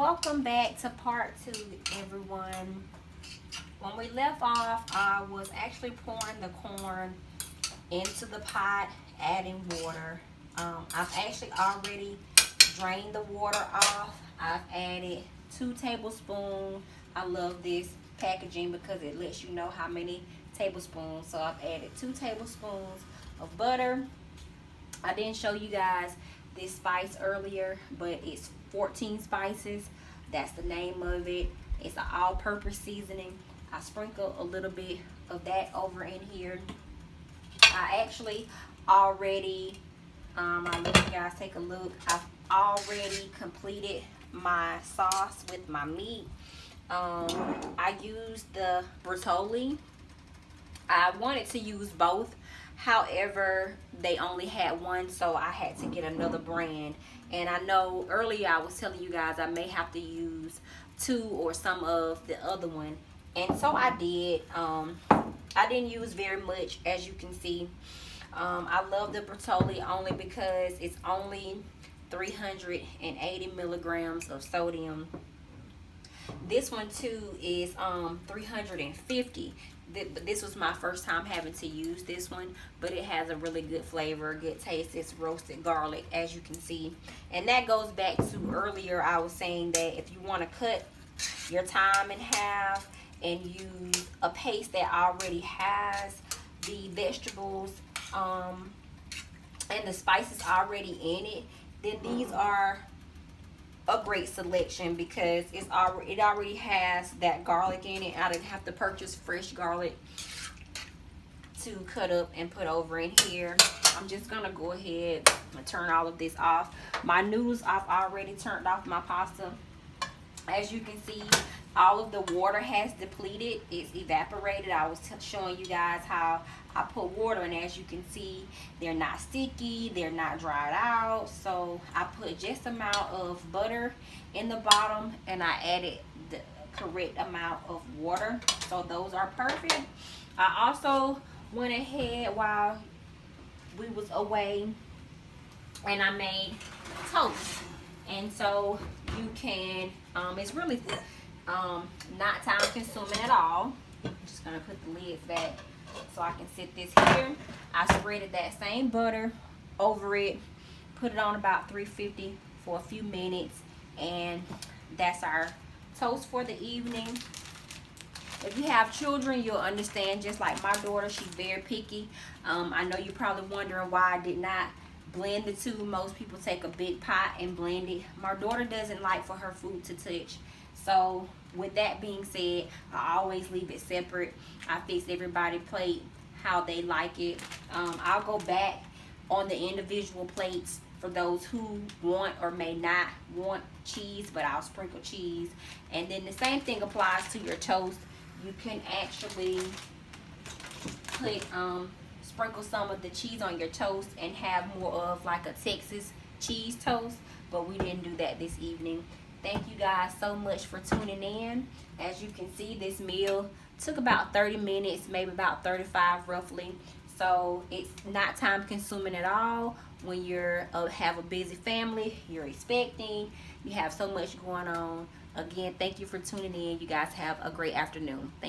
Welcome back to part 2, everyone. When we left off, I was actually pouring the corn into the pot, adding water. I've actually already drained the water off. I've added 2 tablespoons. I love this packaging because it lets you know how many tablespoons. So I've added 2 tablespoons of butter. I didn't show you guys this spice earlier, but it's 14 spices. That's the name of it. It's an all-purpose seasoning. I sprinkle a little bit of that over in here. I actually already, I'll let you guys take a look. I've already completed my sauce with my meat. I used the Bertolli. I wanted to use both. However, they only had one, so I had to get another brand. And I know earlier I was telling you guys I may have to use 2 or some of the other one. And so I did. I didn't use very much, as you can see. I love the Bertolli only because it's only 380 milligrams of sodium. This one too is 350. This was my first time having to use this one, but it has a really good flavor, good taste. It's roasted garlic, as you can see. And that goes back to earlier I was saying that if you want to cut your time in half and use a paste that already has the vegetables and the spices already in it, then these are a great selection because it already has that garlic in it. I didn't have to purchase fresh garlic to cut up and put over in here. I'm just gonna go ahead and turn all of this off. My noodles, I've already turned off my pasta. As you can see, all of the water has depleted. It's evaporated. I was showing you guys how I put water, and as you can see, they're not sticky, they're not dried out. So I put just amount of butter in the bottom, and I added the correct amount of water. So those are perfect. I also went ahead while we was away and I made toast. And so you can, it's really not time consuming at all. I'm just gonna put the lid back so I can sit this here. I spreaded that same butter over it, put it on about 350 for a few minutes, and that's our toast for the evening. If you have children, you'll understand. Just like my daughter, she's very picky. I know you're probably wondering why I did not blend the two. Most people take a big pot and blend it. My daughter doesn't like for her food to touch. So with that being said, I always leave it separate. I fix everybody's plate how they like it. I'll go back on the individual plates for those who want or may not want cheese, but I'll sprinkle cheese. And then the same thing applies to your toast. You can actually put sprinkle some of the cheese on your toast and have more of like a Texas cheese toast, but we didn't do that this evening. Thank you guys so much for tuning in. As you can see, this meal took about 30 minutes, maybe about 35 roughly. So it's not time consuming at all when you're have a busy family, you're expecting, you have so much going on. Again, thank you for tuning in. You guys have a great afternoon. Thank